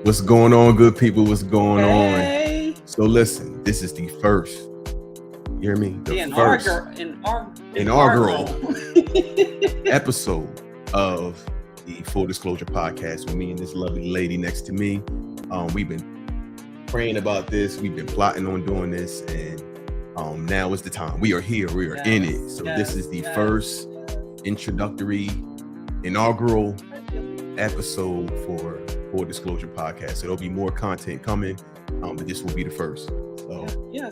What's going on, good people? What's going Hey. on? So listen, this is the first. You hear me? The first inaugural episode of the Full Disclosure Podcast with me and this lovely lady next to me. We've been praying about this. We've been plotting on doing this, and now is the time. We are here. We are in it. So this is the first introductory inaugural episode for Full Disclosure Podcast. So there'll be more content coming, but this will be the first.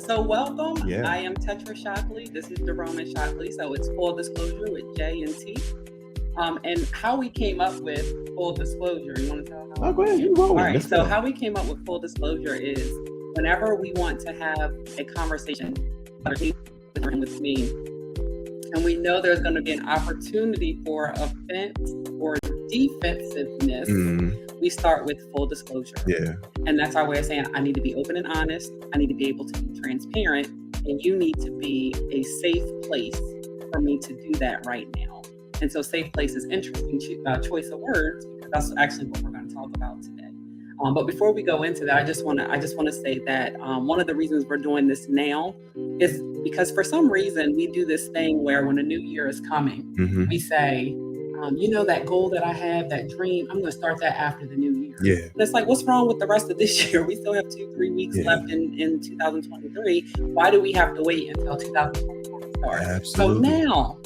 So welcome. Yeah. I am Tetra Shockley. This is Jerome and Shockley. So it's Full Disclosure with J and T. And how we came up with Full Disclosure. You want to tell how? Oh, go ahead. You roll. All right. So how we came up with Full Disclosure is whenever we want to have a conversation with me, and we know there's going to be an opportunity for offense or defensiveness, we start with full disclosure. Yeah. And that's our way of saying, I need to be open and honest. I need to be able to be transparent. And you need to be a safe place for me to do that right now. And so safe place is interesting choice of words, because that's actually what we're going to talk about today. But before we go into that, I just want to say that one of the reasons we're doing this now is because for some reason we do this thing where when a new year is coming, we say, that goal that I have, that dream, I'm going to start that after the new year. Yeah. And it's like, what's wrong with the rest of this year? We still have 2-3 weeks left in 2023. Why do we have to wait until 2024 to start? Absolutely. So now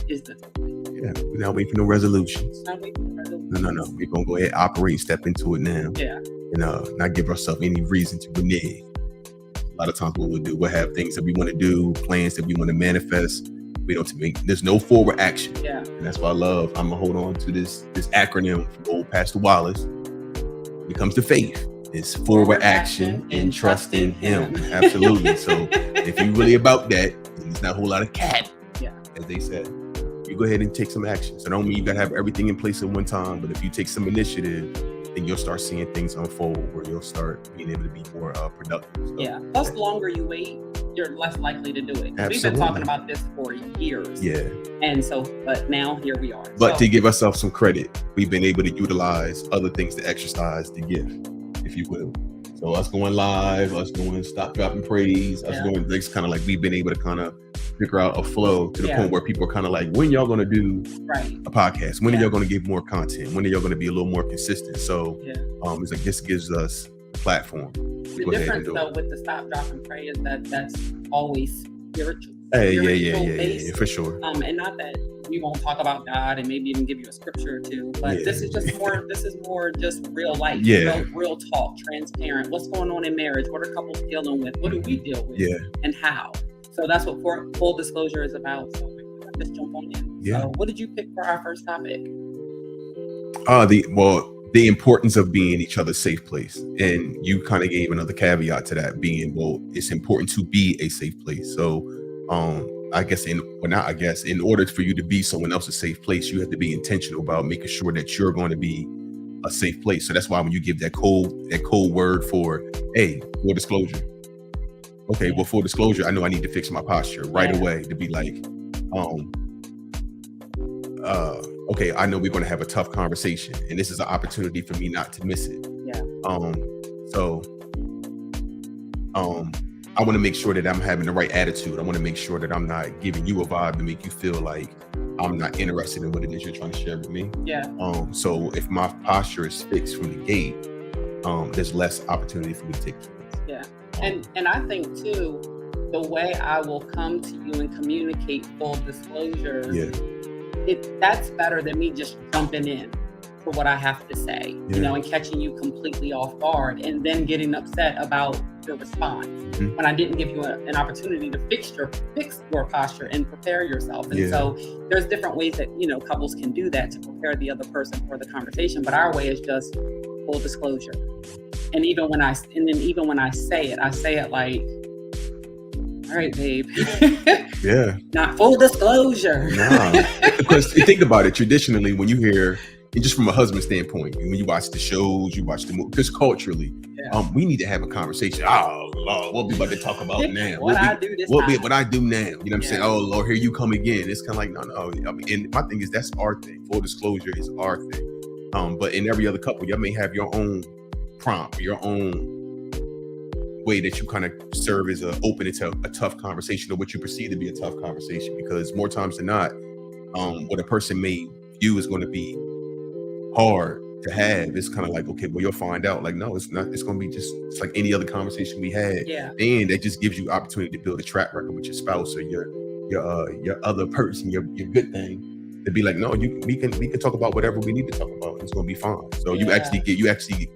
is the time. Yeah. We're not waiting for no resolutions. Not waiting for resolutions. No. We're going to go ahead, operate, step into it now. Yeah. And not give ourselves any reason to renege. A lot of times what we'll do, we'll have things that we want to do, plans that we want to manifest. We don't make, there's no forward action. Yeah. And that's why I'm going to hold on to this acronym from old Pastor Wallace. When it comes to faith, it's forward action and trust in him. Absolutely. So if you're really about that, then there's not a whole lot of cat, as they said. You go ahead and take some action. So don't mean you got to have everything in place at one time, but if you take some initiative, then you'll start seeing things unfold, where you'll start being able to be more productive. So, Plus, the longer you wait, you're less likely to do it. Absolutely. We've been talking about this for years. Yeah. And so, but now here we are. But to give ourselves some credit, we've been able to utilize other things to exercise the gift, if you will. So us going live, us doing stop, drop, and praise, us doing this kind of like we've been able to kind of figure out a flow to the point where people are kind of like, when y'all going to do a podcast? When are y'all going to give more content? When are y'all going to be a little more consistent? So it's like this gives us a platform. The difference though with the stop, drop, and pray is that that's always spiritual. Yeah, for sure. And not that we won't talk about God and maybe even give you a scripture or two, but this is just more. This is more just real life. Real talk, transparent. What's going on in marriage? What are couples dealing with? What do we deal with? And how? So that's what full disclosure is about. So let's jump on in. So what did you pick for our first topic? The importance of being each other's safe place. And you kind of gave another caveat to that, being, it's important to be a safe place. So in order for you to be someone else's safe place, you have to be intentional about making sure that you're going to be a safe place. So that's why when you give that code word for, hey, full disclosure. Okay, well, full disclosure, I know I need to fix my posture right away to be like, okay, I know we're going to have a tough conversation, and this is an opportunity for me not to miss it. I want to make sure that I'm having the right attitude. I want to make sure that I'm not giving you a vibe to make you feel like I'm not interested in what it is you're trying to share with me. So if my posture is fixed from the gate, there's less opportunity for me to take this. And I think too, the way I will come to you and communicate full disclosure, that's better than me just jumping in for what I have to say, and catching you completely off guard and then getting upset about your response when I didn't give you an opportunity to fix your posture and prepare yourself. And so there's different ways that, couples can do that to prepare the other person for the conversation. But our way is just full disclosure. And even when I say it like, all right, babe. Not full disclosure. Because think about it. Traditionally, when you hear, and just from a husband standpoint, when you watch the shows, you watch the movies, because culturally, we need to have a and what we about to talk about now? What I do now? You know what I'm saying? Oh Lord, here you come again. It's kind of like, no. I mean, and my thing is, that's our thing. Full disclosure is our thing. But in every other couple, y'all may have your own prompt, your own way that you kind of serve as open into a tough conversation, or what you perceive to be a tough conversation. Because more times than not, what a person may view is going to be hard to have, it's kind of like, okay, well, you'll find out. Like, no, it's not. It's going to be it's like any other conversation we had. Yeah. And that just gives you opportunity to build a track record with your spouse or your other person, your good thing. To be like, no, we can talk about whatever we need to talk about. It's gonna be fine. So you actually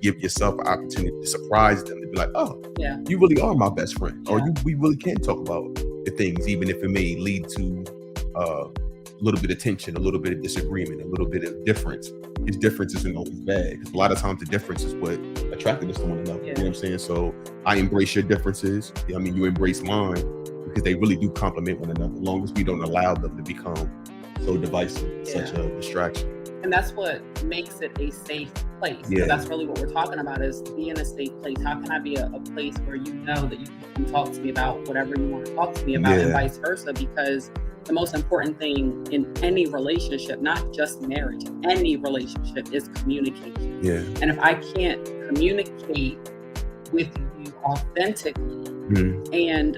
give yourself an opportunity to surprise them, to be like, oh, yeah, you really are my best friend, or we really can talk about the things, even if it may lead to a little bit of tension, a little bit of disagreement, a little bit of difference. Because difference isn't always bad. Because a lot of times the difference is what attracted us to one another. Yeah. You know what I'm saying? So I embrace your differences. I mean, you embrace mine, because they really do complement one another. As long as we don't allow them to become so divisive, such a distraction. And that's what makes it a safe place. Yeah. So that's really what we're talking about, is being a safe place. How can I be a place where you know that you can talk to me about whatever you want to talk to me about, and vice versa? Because the most important thing in any relationship, not just marriage, any relationship, is communication. Yeah. And if I can't communicate with you authentically and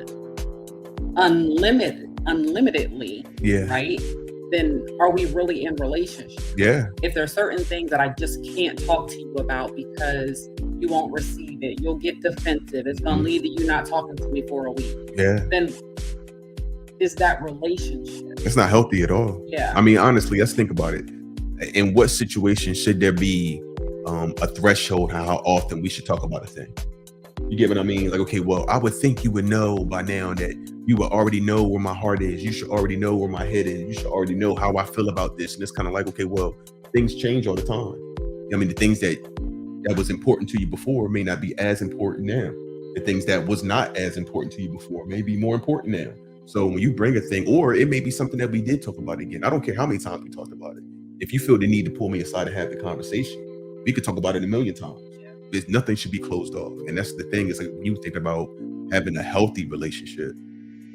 unlimitedly, right? Then are we really in relationship? Yeah. If there are certain things that I just can't talk to you about because you won't receive it, you'll get defensive, it's going to lead to you not talking to me for a week. Yeah. Then is that relationship? It's not healthy at all. Yeah. I mean, honestly, let's think about it. In what situation should there be a threshold on how often we should talk about a thing? You get what I mean? Like, okay, well, I would think you would know by now that you would already know where my heart is. You should already know where my head is. You should already know how I feel about this. And it's kind of like, okay, well, things change all the time. I mean, the things that was important to you before may not be as important now. The things that was not as important to you before may be more important now. So when you bring a thing, or it may be something that we did talk about again. I don't care how many times we talked about it. If you feel the need to pull me aside and have the conversation, we could talk about it a million times. There's nothing should be closed off. And that's the thing, is like, when you think about having a healthy relationship,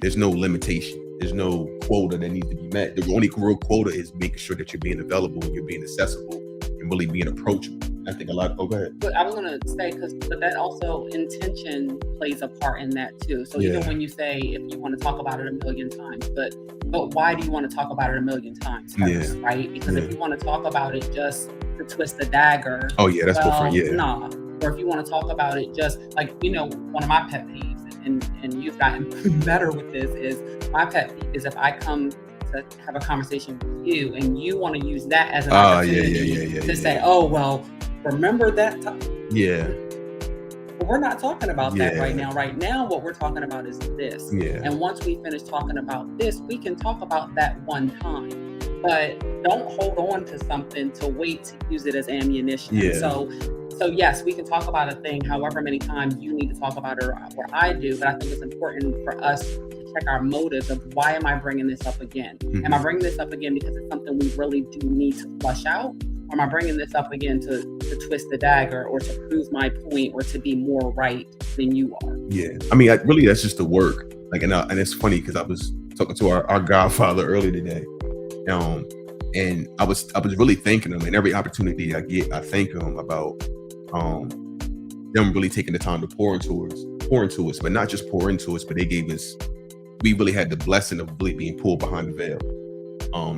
there's no limitation. There's no quota that needs to be met. The only real quota is making sure that you're being available and you're being accessible and really being approachable. I think a lot. Oh, go ahead. But I was gonna say, but that also, intention plays a part in that too. So even when you say, if you want to talk about it a million times, but why do you want to talk about it a million times first, right? Because if you want to talk about it just to twist the dagger, that's different. Yeah. Nah. Or if you want to talk about it just like, one of my pet peeves, and you've gotten better with this, is my pet peeve is if I come to have a conversation with you and you want to use that as an opportunity to say, oh, well, remember that time? Yeah. But we're not talking about that right now. Right now, what we're talking about is this. Yeah. And once we finish talking about this, we can talk about that one time. But don't hold on to something to wait to use it as ammunition. Yeah. So yes, we can talk about a thing however many times you need to talk about it, or I do, but I think it's important for us to check our motives of, why am I bringing this up again? Am I bringing this up again because it's something we really do need to flush out? Or am I bringing this up again to twist the dagger, or to prove my point, or to be more right than you are? Yeah. I mean, really, that's just the work. Like, and it's funny because I was talking to our godfather earlier today. And I was really thanking him, and every opportunity I get, I thank him about them really taking the time to pour into us, but not just pour into us, but we really had the blessing of really being pulled behind the veil.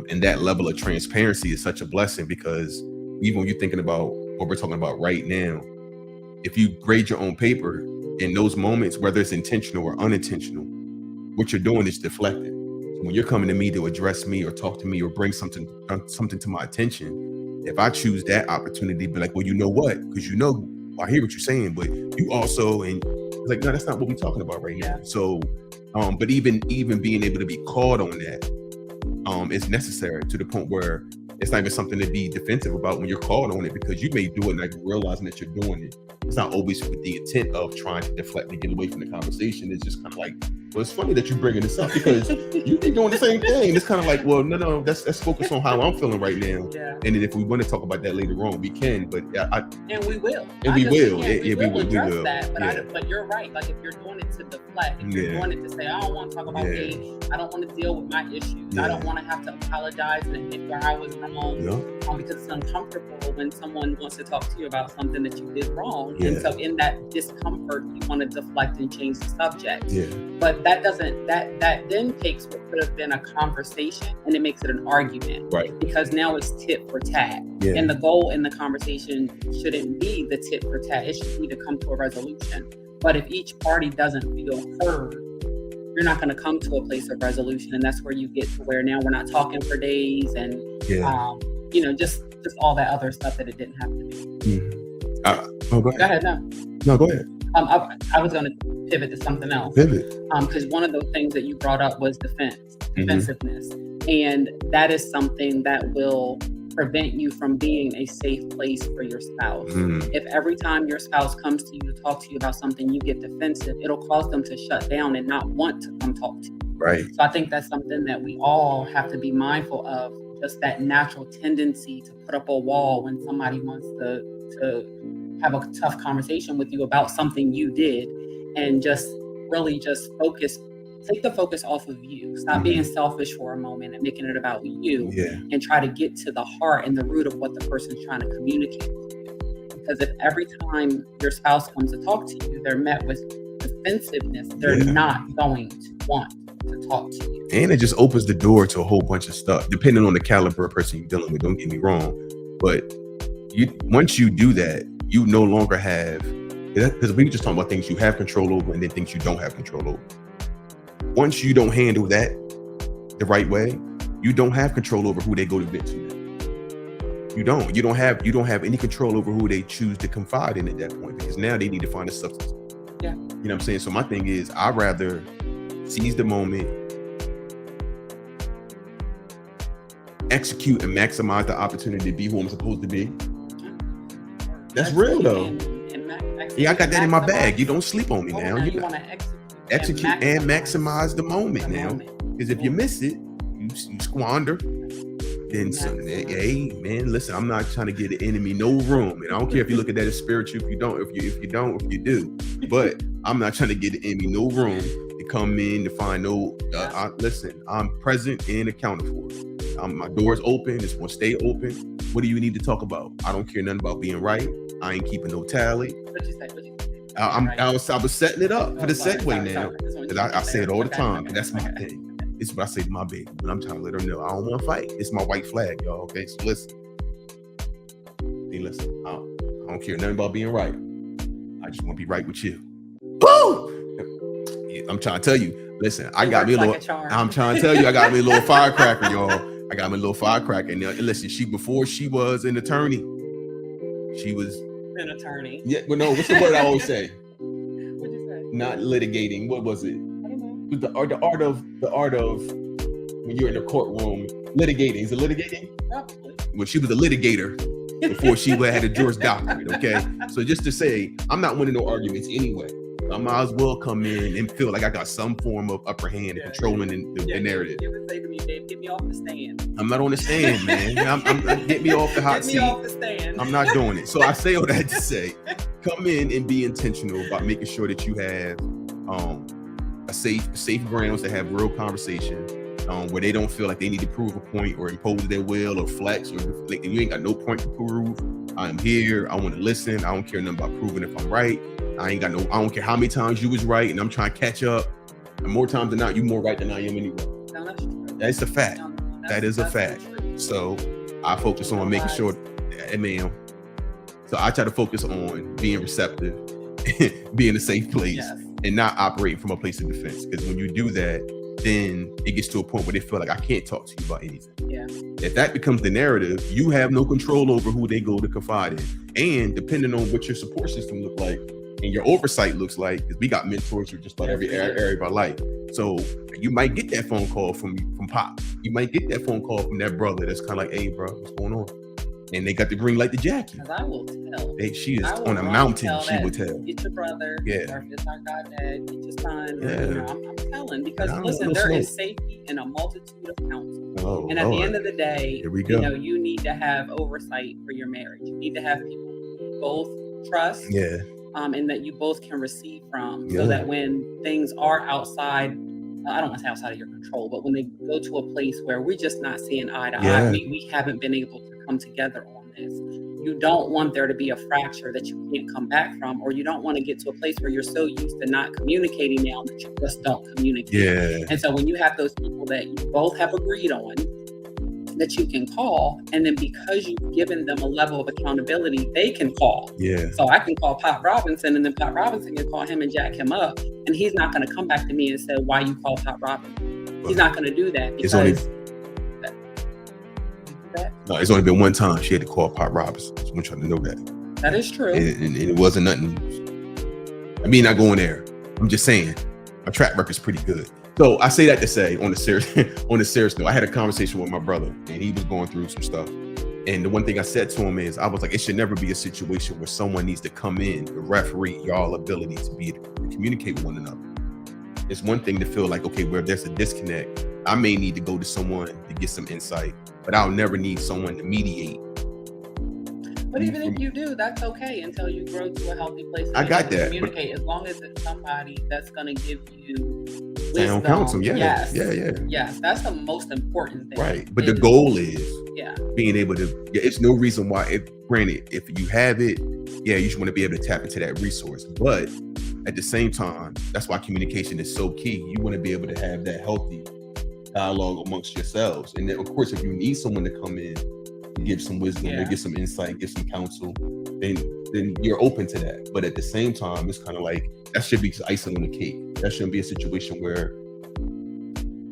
And that level of transparency is such a blessing, because even when you're thinking about what we're talking about right now, if you grade your own paper in those moments, whether it's intentional or unintentional, what you're doing is deflecting. So when you're coming to me to address me or talk to me or bring something to my attention, if I choose that opportunity, be like, well, you know what? Because I hear what you're saying, but you also, and it's like, no, that's not what we're talking about right now. So, but even being able to be called on that is necessary, to the point where it's not even something to be defensive about when you're called on it, because you may do it like realizing that you're doing it. It's not always with the intent of trying to deflect and get away from the conversation. It's just kind of like Well, it's funny that you bringing this up because you've been doing the same thing. It's kind of like, well, no, let's focus on how I'm feeling right now. Yeah. And then if we want to talk about that later on, we can. But and we will. We will. We will address that. But yeah. but you're right. Like if you're doing it to deflect, if you're doing it to say, I don't want to talk about age, I don't want to deal with my issues, I don't want to have to apologize and admit where I was wrong, because it's uncomfortable when someone wants to talk to you about something that you did wrong. And so in that discomfort, you want to deflect and change the subject. But that then takes what could have been a conversation and it makes it an argument. Right. Because now it's tit for tat. And the goal in the conversation shouldn't be the tit for tat. It should be to come to a resolution. But if each party doesn't feel heard, you're not going to come to a place of resolution. And that's where you get to where now we're not talking for days and, just all that other stuff that it didn't have to be. Go ahead. No, go ahead. I was going to pivot to something else. Because one of those things that you brought up was defensiveness. And that is something that will prevent you from being a safe place for your spouse. If every time your spouse comes to you to talk to you about something, you get defensive, it'll cause them to shut down and not want to come talk to you. Right. So I think that's something that we all have to be mindful of, just that natural tendency to put up a wall when somebody wants to have a tough conversation with you about something you did, and just really just take the focus off of you. Stop being selfish for a moment and making it about you, and try to get to the heart and the root of what the person's trying to communicate with you. Because if every time your spouse comes to talk to you, they're met with defensiveness, they're not going to want to talk to you. And it just opens the door to a whole bunch of stuff, depending on the caliber of person you're dealing with. Don't get me wrong. But once you do that, you no longer have, because we were just talking about things you have control over and then things you don't have control over. Once you don't handle that the right way, you don't have control over who they go to vent to. You don't have any control over who they choose to confide in at that point, because now they need to find a substance. Yeah. You know what I'm saying? So my thing is, I'd rather seize the moment, execute and maximize the opportunity to be who I'm supposed to be. That's real though. I got that in my bag. You don't sleep on me now. You want to execute and maximize the moment now. Because if you miss it, you squander. Then hey man, listen, I'm not trying to give the enemy no room. And I don't care if you look at that as spiritual, if you do. But I'm not trying to give the enemy no room to come in to find listen, I'm present and accounted for. My door's open, it's gonna stay open. What do you need to talk about? I don't care nothing about being right. I ain't keeping no tally. What you say? I was setting it up for the segue now. Because I say it all the time, and that's my thing. It's what I say to my baby, but I'm trying to let her know I don't want to fight. It's my white flag, y'all. Okay, so listen. Hey, listen. I don't care nothing about being right. I just want to be right with you. Woo! I'm trying to tell you. Listen, I got me a little. I'm trying to tell you, I got me a little firecracker, y'all. I got me a little firecracker. And listen, before she was an attorney, she was an attorney. Yeah, but no, what's the word I always say? What'd you say? Not litigating. What was it? I don't know. The art of when you're in a courtroom litigating. Is it litigating? Probably. Well, she was a litigator before she had a Juris Doctorate. Okay, so just to say, I'm not winning no arguments anyway. I might as well come in and feel like I got some form of upper hand in controlling the narrative. You would say to me, babe, get me off the stand. I'm not on the stand, man. I'm get me off the hot seat. Get me off the stand. I'm not doing it. So I say all that to say, come in and be intentional about making sure that you have a safe grounds to have real conversation, where they don't feel like they need to prove a point or impose their will or flex, or like, you ain't got no point to prove. I'm here. I want to listen. I don't care nothing about proving if I'm right. I don't care how many times you was right and I'm trying to catch up. And more times than not, you more right than I am anyway. No, that's true. That's a fact. That is a fact. So I focus on making sure, ma'am. So I try to focus on being receptive, being a safe place, and not operating from a place of defense. Because when you do that, then it gets to a point where they feel like I can't talk to you about anything. Yeah. If that becomes the narrative, you have no control over who they go to confide in. And depending on what your support system look like and your oversight looks like, because we got mentors for just about every area of our life. So you might get that phone call from Pop. You might get that phone call from that brother that's kind of like, hey, bro, what's going on? And they got the green light to Jackie. Because I will tell. She is on a mountain, she will tell. Get your brother, or if it's our goddad, get your son. Yeah. Or, I'm telling, because listen, there is safety in a multitude of counsel. And at the end of the day, here we go. You need to have oversight for your marriage. You need to have people you both trust. Yeah. And that you both can receive from, so that when things are outside, I don't want to say outside of your control, but when they go to a place where we're just not seeing eye to eye, we haven't been able to come together on this. You don't want there to be a fracture that you can't come back from, or you don't want to get to a place where you're so used to not communicating now that you just don't communicate. Yeah. And so when you have those people that you both have agreed on, that you can call, and then because you've given them a level of accountability, they can call. Yeah. So I can call Pop Robinson, and then Pop Robinson can call him and jack him up, and he's not going to come back to me and say, why you call Pop Robinson? He's not going to do that, because no, it's only been one time she had to call Pop Robinson. So I'm trying to know that. That is true. And it wasn't nothing. I mean, not going there. I'm just saying, my track record's pretty good. So I say that to say, on the serious note, I had a conversation with my brother, and he was going through some stuff. And the one thing I said to him is, I was like, it should never be a situation where someone needs to come in to referee y'all ability to be able to communicate with one another. It's one thing to feel like, okay, where there's a disconnect, I may need to go to someone to get some insight, but I'll never need someone to mediate. But even if you do, that's okay until you grow to a healthy place. I got that. Communicate, as long as it's somebody that's going to give you sound counsel. Yeah. Yes, that's the most important thing. Right. But the goal is being able to. It's no reason why. Granted, if you have it, you just want to be able to tap into that resource. But at the same time, that's why communication is so key. You want to be able to have that healthy dialogue amongst yourselves, and then, of course, if you need someone to come in, give some wisdom, or give some insight, give some counsel, then you're open to that. But at the same time, it's kind of like, that should be icing on the cake. That shouldn't be a situation where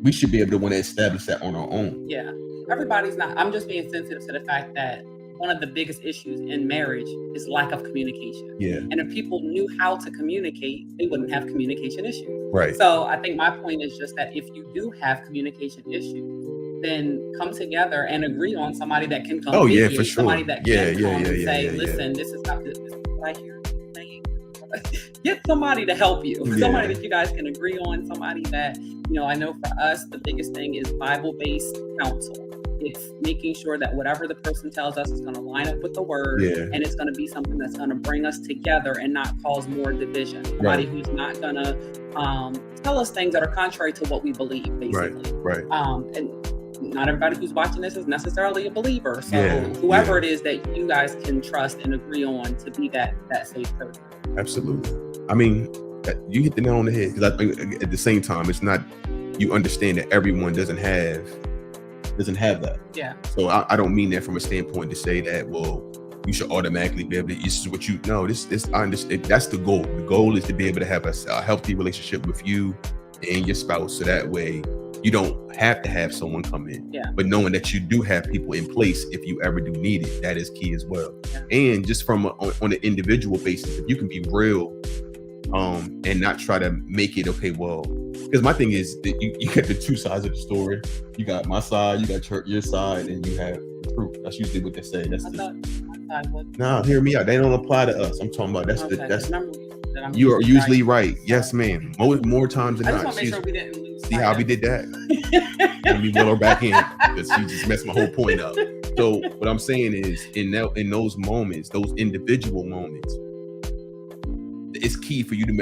we should be able to want to establish that on our own. Yeah. Everybody's not. I'm just being sensitive to the fact that one of the biggest issues in marriage is lack of communication. Yeah. And if people knew how to communicate, they wouldn't have communication issues. Right. So I think my point is just that if you do have communication issues, then come together and agree on somebody that can come. Oh yeah, for sure. Somebody that can come and say, listen, this is what I hear you saying. Get somebody to help you. Somebody that you guys can agree on. Somebody that, I know for us, the biggest thing is Bible-based counsel. It's making sure that whatever the person tells us is going to line up with the word, and it's going to be something that's going to bring us together and not cause more division. Somebody who's not going to tell us things that are contrary to what we believe, basically. Right. And not everybody who's watching this is necessarily a believer. So whoever it is that you guys can trust and agree on to be that safe person. Absolutely. I mean, you hit the nail on the head. At the same time, it's not, you understand that everyone doesn't have that. Yeah. So I don't mean that from a standpoint to say that, well, you should automatically be able to, this is what you know, this I understand. That's the goal. The goal is to be able to have a healthy relationship with you and your spouse. So that way you don't have to have someone come in. Yeah. But knowing that you do have people in place if you ever do need it, that is key as well. Yeah. And just from on an individual basis, if you can be real and not try to make it, okay, well, because my thing is that you get the two sides of the story. You got my side, you got your side, and you have the truth. That's usually what they say. Hear me out. They don't apply to us. I'm talking about you are usually right. Yes, ma'am. More times than not. Make sure we didn't lose. See how we did that? Let me will her back in, because she just messed my whole point up. So what I'm saying is, in those moments, those individual moments, it's key for you to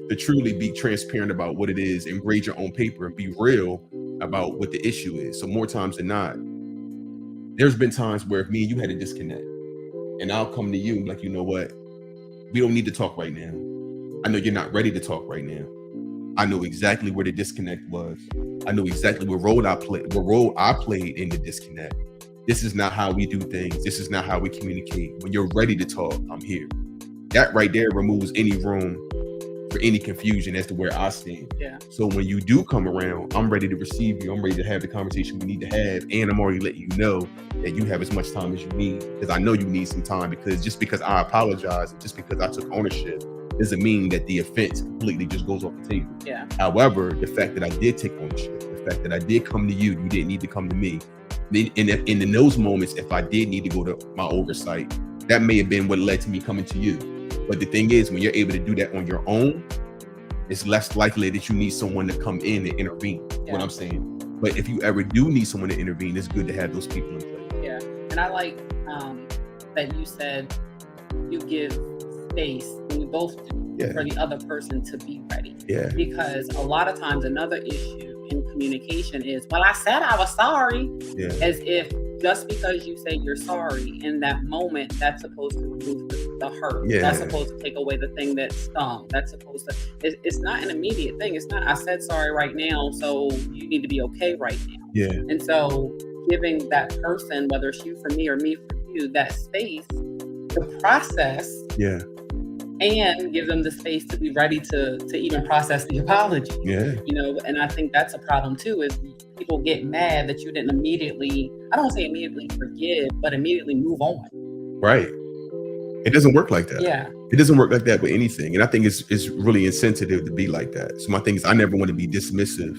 to truly be transparent about what it is and grade your own paper and be real about what the issue is. So more times than not, there's been times where if me and you had a disconnect, and I'll come to you like, you know what, we don't need to talk right now. I know you're not ready to talk right now. I know exactly where the disconnect was. I know exactly what role I played in the disconnect. This is not how we do things. This is not how we communicate. When you're ready to talk, I'm here. That right there removes any room for any confusion as to where I stand. Yeah. So when you do come around, I'm ready to receive you. I'm ready to have the conversation we need to have. And I'm already letting you know that you have as much time as you need, because I know you need some time, because just because I apologize, just because I took ownership, doesn't mean that the offense completely just goes off the table. Yeah. However, the fact that I did take ownership, the fact that I did come to you, you didn't need to come to me, in those moments, if I did need to go to my oversight, that may have been what led to me coming to you. But the thing is, when you're able to do that on your own, it's less likely that you need someone to come in and intervene. Yeah. What I'm saying. But if you ever do need someone to intervene, it's good to have those people in place. Yeah, and I like that you said you give space, and we both do, for the other person to be ready. Yeah. Because a lot of times another issue in communication is, well, I said I was sorry. Yeah. As if just because you say you're sorry in that moment, that's supposed to remove the hurt. Yeah. That's supposed to take away the thing that stung. That's supposed to, it's not an immediate thing. It's not, I said sorry right now, so you need to be okay right now. Yeah. And so giving that person, whether it's you for me or me for you, that space to process. Yeah. And give them the space to be ready to even process the apology. Yeah. You know, and I think that's a problem too, is people get mad that you didn't immediately, I don't want to say immediately forgive, but immediately move on. Right. It doesn't work like that. Yeah. It doesn't work like that with anything. And I think it's really insensitive to be like that. So my thing is, I never want to be dismissive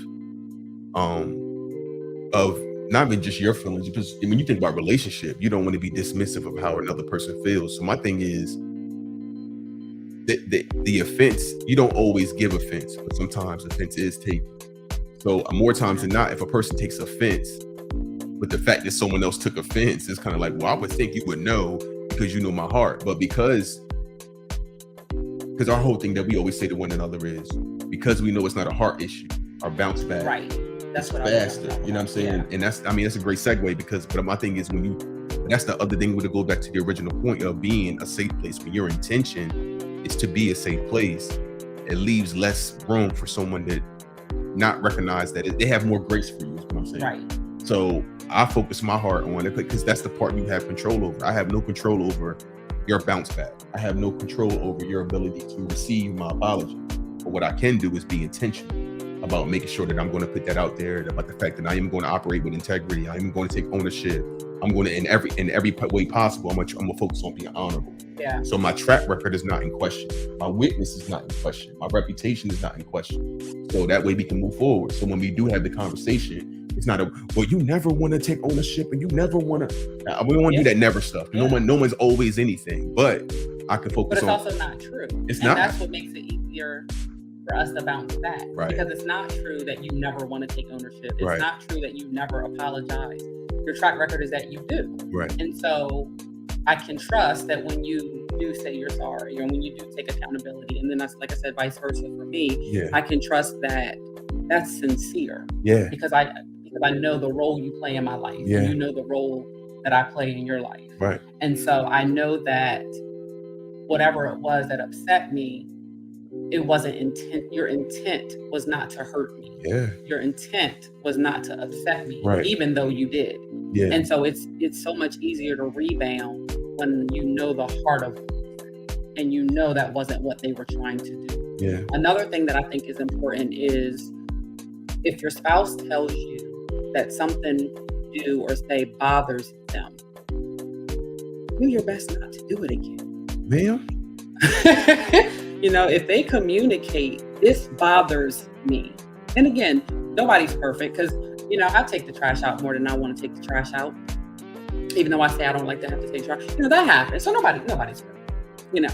of not even just your feelings, because when you think about relationship, you don't want to be dismissive of how another person feels. So my thing is, the offense, you don't always give offense, but sometimes offense is taken. So more times than not, if a person takes offense, but the fact that someone else took offense, it's kind of like, well, I would think you would know because you know my heart. But because our whole thing that we always say to one another is, because we know it's not a heart issue, our bounce back. Right. That's what faster. I You know what I'm saying? Yeah. And that's a great segue, because, but my thing is, that's the other thing, to go back to the original point of being a safe place. When your intention is to be a safe place, it leaves less room for someone to not recognize that they have more grace for you, is what I'm saying. Right. So I focus my heart on it, because that's the part you have control over. I have no control over your bounce back. I have no control over your ability to receive my apology. But what I can do is be intentional about making sure that I'm going to put that out there, about the fact that I am going to operate with integrity. I am going to take ownership. I'm going to, in every way possible, I'm going to focus on being honorable. Yeah. So my track record is not in question. My witness is not in question. My reputation is not in question. So that way we can move forward. So when we do have the conversation, it's not well, you never want to take ownership, and you never want to. We don't want to do that never stuff. Yeah. No one's always anything. But I can focus on. But it's also not true. It's not. That's what makes it easier for us to bounce back. Right. Because it's not true that you never want to take ownership. It's right. not true that you never apologize. Your track record is that you do. Right. And so I can trust that when you do say you're sorry, or when you do take accountability, and then that's, like I said, vice versa for me, I can trust that that's sincere. Yeah. Because I know the role you play in my life. Yeah. And you know the role that I play in your life. Right. And so I know that whatever it was that upset me, it wasn't intent. Your intent was not to hurt me. Yeah. Your intent was not to upset me, right. even though you did. Yeah. And so it's so much easier to rebound when you know the heart of it, and you know that wasn't what they were trying to do. Yeah. Another thing that I think is important is, if your spouse tells you that something you do or say bothers them, do your best not to do it again. Ma'am? You know, if they communicate, this bothers me. And again, nobody's perfect, because, you know, I take the trash out more than I want to take the trash out. Even though I say I don't like to have to take trash. You know, that happens. So nobody's perfect, you know.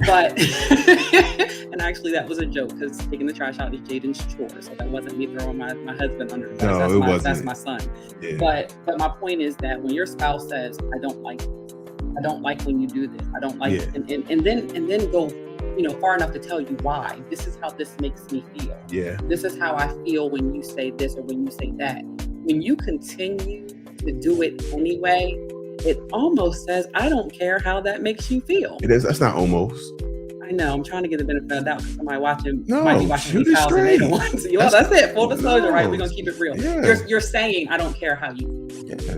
But, and actually that was a joke, because taking the trash out is Jaden's chore. So that wasn't me throwing my husband under the bus. No, that's my son. Yeah. But my point is that when your spouse says, I don't like this, I don't like when you do this, I don't like, and then go, you know, far enough to tell you why. This is how this makes me feel. Yeah. This is how I feel when you say this or when you say that. When you continue to do it anyway, it almost says, I don't care how that makes you feel. It is. That's not almost. I know. I'm trying to get the benefit of the doubt, because somebody might be watching shoot it straight. That's it. Full disclosure, right? We're going to keep it real. Yeah. You're saying, I don't care how you feel. Yeah.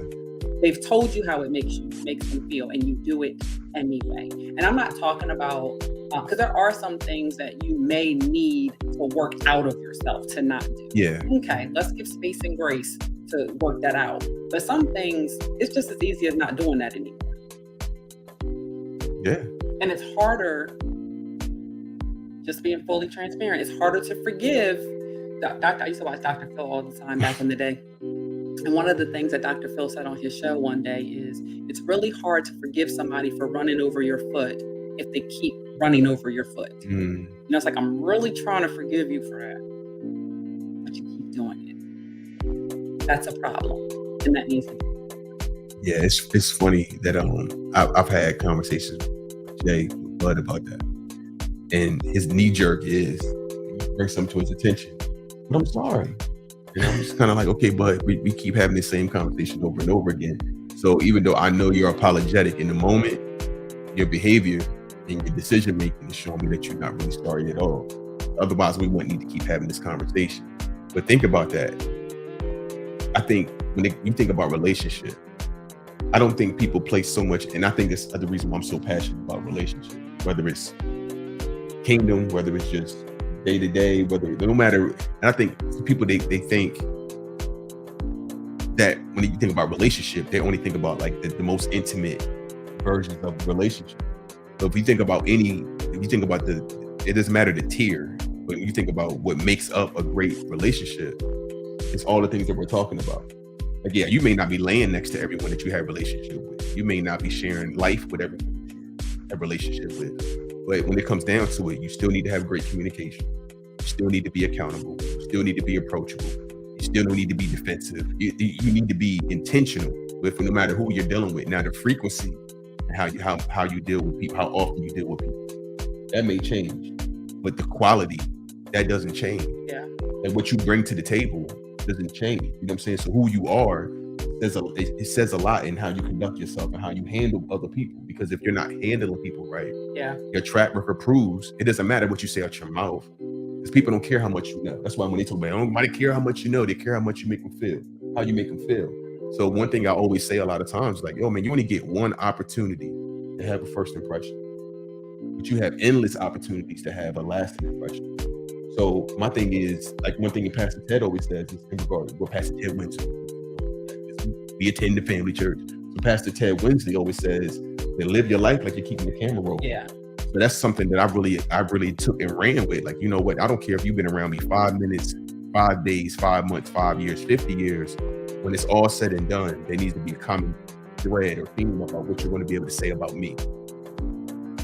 They've told you how it makes them feel, and you do it anyway. And I'm not talking about, because there are some things that you may need to work out of yourself to not do. Yeah. Okay, let's give space and grace to work that out. But some things, it's just as easy as not doing that anymore. Yeah. And it's harder, just being fully transparent, it's harder to forgive. I used to watch Dr. Phil all the time back in the day. And one of the things that Dr. Phil said on his show one day is it's really hard to forgive somebody for running over your foot if they keep running over your foot. You know, it's like, I'm really trying to forgive you for that, but you keep doing it. That's a problem, and that needs to be. Yeah, it's funny that I've had conversations with Jay, with Bud, about that, and his knee jerk is you bring something to his attention, but I'm sorry. And I'm just kind of like, okay, but we keep having the same conversation over and over again. So even though I know you're apologetic in the moment, your behavior and your decision making is showing me that you're not really sorry at all. Otherwise, we wouldn't need to keep having this conversation. But think about that. I think when you think about relationship, I don't think people place so much, and I think it's the reason why I'm so passionate about relationship, whether it's kingdom, whether it's just day to day, no matter. And I think people they think that when you think about relationship, they only think about like the most intimate versions of relationship. So if you think about it doesn't matter the tier, but when you think about what makes up a great relationship, it's all the things that we're talking about. Like, yeah, you may not be laying next to everyone that you have a relationship with. You may not be sharing life with everyone you have a relationship with. But when it comes down to it, you still need to have great communication. You still need to be accountable. You still need to be approachable. You still don't need to be defensive. You need to be intentional with no matter who you're dealing with. Now, the frequency and how you deal with people, how often you deal with people, that may change, but the quality, that doesn't change. Yeah. And what you bring to the table doesn't change. You know what I'm saying? So who you are, it says a lot in how you conduct yourself and how you handle other people. Because if you're not handling people right, your track record proves it doesn't matter what you say out your mouth. Because people don't care how much you know. That's why when they talk about, nobody care how much you know, they care how much you make them feel, how you make them feel. So one thing I always say a lot of times, like, yo, man, you only get one opportunity to have a first impression, but you have endless opportunities to have a lasting impression. So my thing is, like, one thing that Pastor Ted always says is in regard to what Pastor Ted went to. We attend the family church. So Pastor Ted Wednesday always says that live your life like you're keeping the camera rolling. Yeah. So that's something that I really took and ran with. Like, you know what? I don't care if you've been around me 5 minutes, 5 days, 5 months, 5 years, 50 years. When it's all said and done, there needs to be a common thread or theme about what you're going to be able to say about me.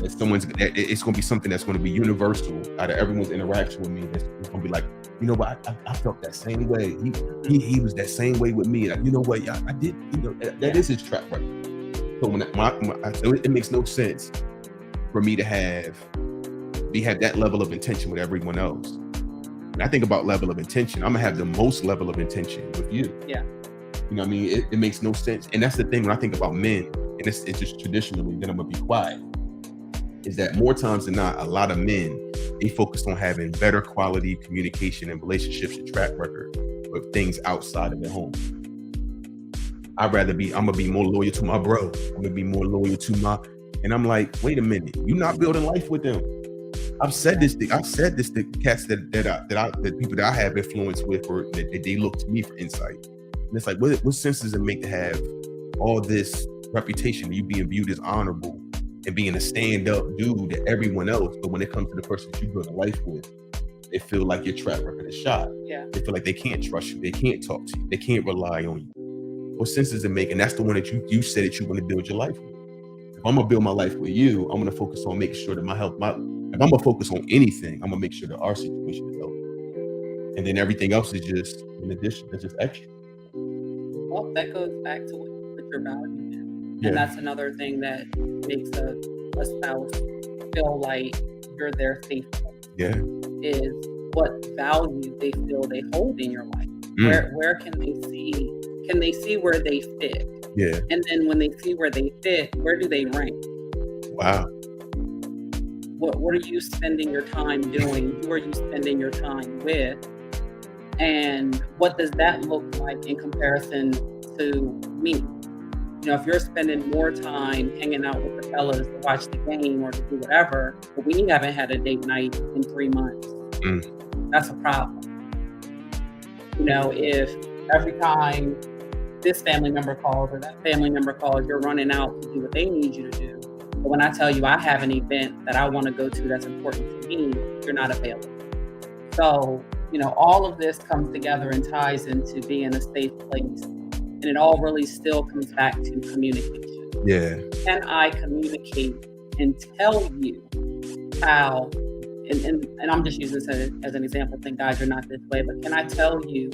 It's going to be something that's going to be universal out of everyone's interaction with me. It's going to be like, you know what? I felt that same way. He was that same way with me. Like, you know what? I did. You know, that is his track record. So it makes no sense for me to have that level of intention with everyone else. When I think about level of intention, I'm gonna have the most level of intention with you. Yeah. You know what I mean? It makes no sense. And that's the thing when I think about men, and it's just traditionally, then I'm gonna be quiet, is that more times than not, a lot of men, they focus on having better quality communication and relationships and track record with things outside of their home. I'm gonna be more loyal to my bro. I'm gonna be more loyal to and I'm like, wait a minute, you're not building life with them. I've said this to cats that people that I have influence with, or that they look to me for insight. And it's like, what sense does it make to have all this reputation of you being viewed as honorable and being a stand-up dude to everyone else, but when it comes to the person that you build a life with, they feel like your track record is shot. Yeah. They feel like they can't trust you, they can't talk to you, they can't rely on you. What sense does it make? And that's the one that you said that you want to build your life with. If I'm gonna build my life with you, I'm gonna focus on making sure that if I'm gonna focus on anything, I'm gonna make sure that our situation is healthy. And then everything else is just an addition, that's just extra. Well, that goes back to what you put your value in. And that's another thing that makes a spouse feel like you're their safe place. Yeah. Is what value they feel they hold in your life. Where can they see where they fit? Yeah. And then when they see where they fit, where do they rank? Wow. What are you spending your time doing? Who are you spending your time with? And what does that look like in comparison to me? You know, if you're spending more time hanging out with the fellas to watch the game or to do whatever, but we haven't had a date night in 3 months, that's a problem. You know, if every time this family member calls or that family member calls, you're running out to do what they need you to do. But when I tell you I have an event that I want to go to that's important to me, you're not available. So, you know, all of this comes together and ties into being a safe place And it all really still comes back to communication. Yeah. Can I communicate and tell you how, and I'm just using this as an example, thank God you're not this way, but can I tell you,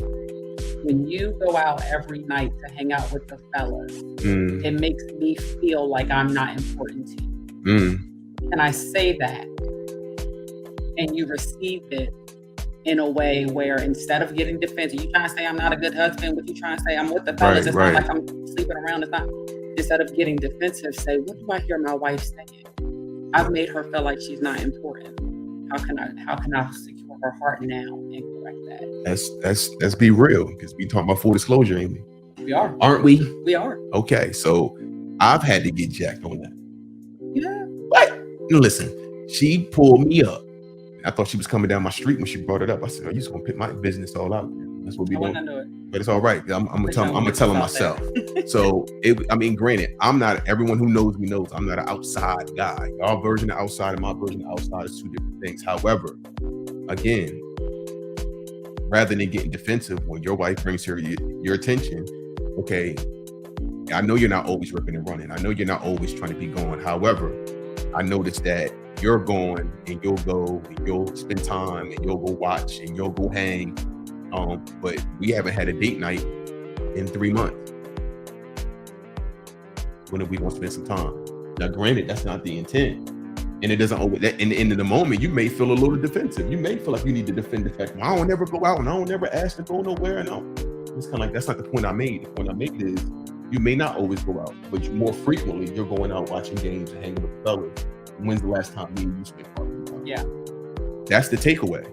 when you go out every night to hang out with the fellas, it makes me feel like I'm not important to you. Can I say that? And you receive it in a way where instead of getting defensive, you trying to say I'm not a good husband, what you trying to say I'm with the fellas, it's not like I'm sleeping around, it's not. Instead of getting defensive, say, what do I hear my wife saying? I've made her feel like she's not important. How can I secure her heart now and correct that? Let's be real, because we talking about full disclosure, ain't we? We are. Aren't we? We are. Okay, so I've had to get jacked on that. Yeah. But listen, she pulled me up. I thought she was coming down my street when she brought it up. I said, "Oh, you just gonna pick my business all out? That's what we doing." But it's all right. I'm gonna tell her myself. So granted, I'm not. Everyone who knows me knows I'm not an outside guy. Our version of outside and my version of outside is two different things. However, again, rather than getting defensive when your wife brings her your attention, okay, I know you're not always ripping and running. I know you're not always trying to be going. However, I noticed that you're going and you'll go and you'll spend time and you'll go watch and you'll go hang. But we haven't had a date night in 3 months. When are we gonna spend some time? Now, granted, that's not the intent. And it doesn't always, in the moment, you may feel a little defensive. You may feel like you need to defend the fact, I don't ever go out and I don't ever ask to go nowhere. No, it's kind of like, that's not the point I made. The point I made is you may not always go out, but more frequently you're going out watching games and hanging with the fellas. When's the last time you spent quality time? Yeah. That's the takeaway.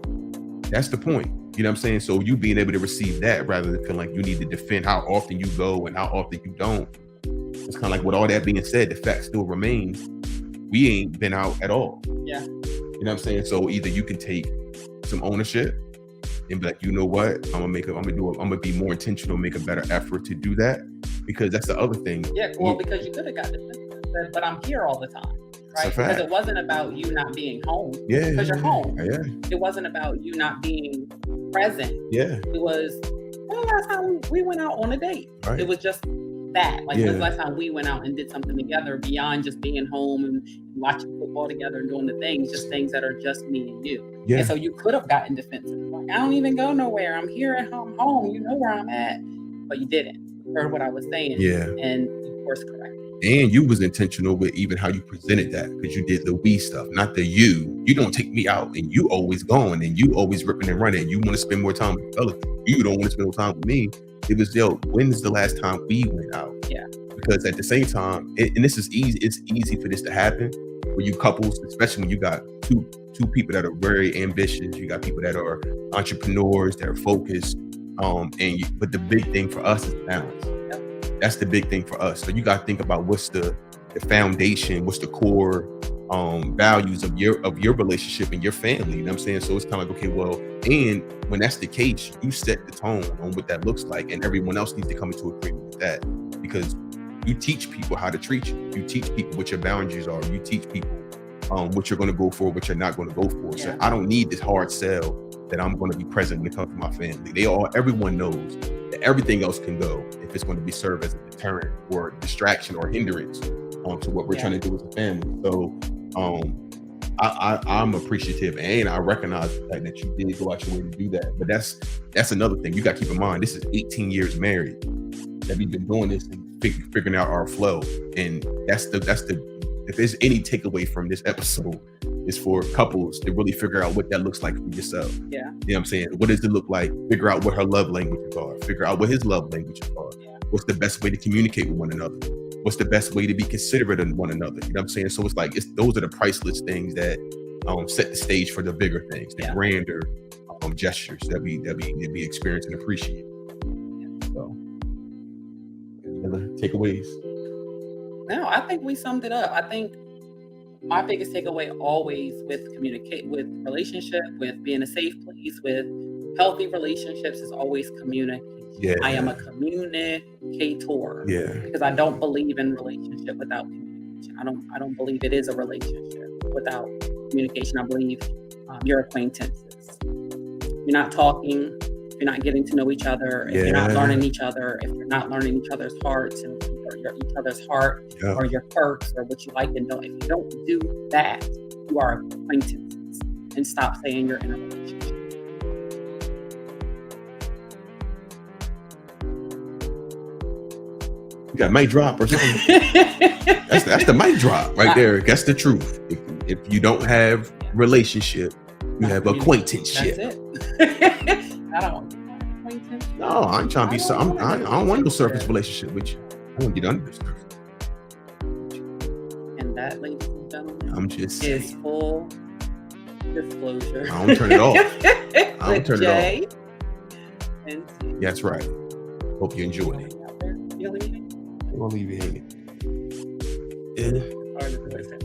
That's the point. You know what I'm saying? So you being able to receive that rather than feel like you need to defend how often you go and how often you don't. It's kind of like, with all that being said, the fact still remains, we ain't been out at all. Yeah. You know what I'm saying? So either you can take some ownership and be like, you know what, I'm gonna be more intentional, make a better effort to do that, because that's the other thing. Yeah, well, because you could have got defensive, but I'm here all the time. Right? Because it wasn't about you not being home. Yeah. Because you're home. Yeah. It wasn't about you not being present. Yeah. It was, well, last time we went out on a date. Right. It was just that. Like, when's the last time we went out and did something together beyond just being home and watching football together and doing the things, just things that are just me and you. Yeah. And so you could have gotten defensive. Like, I don't even go nowhere. I'm here at home. You know where I'm at. But you didn't. You heard what I was saying. Yeah. And you course corrected. And you was intentional with even how you presented that, because you did the we stuff, not the you. You don't take me out and you always going and you always ripping and running. You want to spend more time with fellas. You don't want to spend more time with me. It was, when's the last time we went out? Yeah. Because at the same time, and this is easy, it's easy for this to happen when you couples, especially when you got two people that are very ambitious. You got people that are entrepreneurs, that are focused. But the big thing for us is balance. That's the big thing for us. So you got to think about what's the foundation, what's the core values of your relationship and your family. You know what I'm saying? So it's kind of like, okay, well, and when that's the case, you set the tone on what that looks like, and everyone else needs to come into agreement with that, because you teach people how to treat you. You teach people what your boundaries are. You teach people what you're going to go for, what you're not going to go for. So I don't need this hard sell that I'm going to be present when it comes to my family. Everyone knows that everything else can go if it's going to be served as a deterrent or distraction or hindrance to what we're trying to do as a family. So I'm appreciative, and I recognize the fact that you did go out your way to do that. But that's another thing you got to keep in mind. This is 18 years married that we've been doing this and figuring out our flow. And that's the if there's any takeaway from this episode, is for couples to really figure out what that looks like for yourself. Yeah. You know what I'm saying? What does it look like? Figure out what her love languages are. Figure out what his love languages are. Yeah. What's the best way to communicate with one another? What's the best way to be considerate of one another? You know what I'm saying? So it's like, those are the priceless things that set the stage for the bigger things, the grander gestures that we experience and appreciate. So, any other takeaways? No, I think we summed it up. I think my biggest takeaway always with relationship, with being a safe place, with healthy relationships is always communication. Yeah. I am a communicator. Yeah. Because I don't believe in relationship without communication. I don't believe it is a relationship without communication. I believe your acquaintances. You're not talking. If you're not getting to know each other, if you're not learning each other, if you're not learning each other's hearts and each other's heart or your quirks or what you like and don't. If you don't do that, you are acquaintances, and stop saying you're in a relationship. You got mic drop or something? that's the mic drop right there. That's the truth. If you don't have relationship, you have acquaintanceship. That's it. I don't acquaintance. No, I ain't trying to be. I don't want no surface relationship with you. I want to get under the surface. And that, ladies and gentlemen, I'm just is full disclosure. I don't turn it off. I don't turn it off. And That's right. Hope you enjoyed it. you I'm gonna leave you hanging. Yeah. Sorry to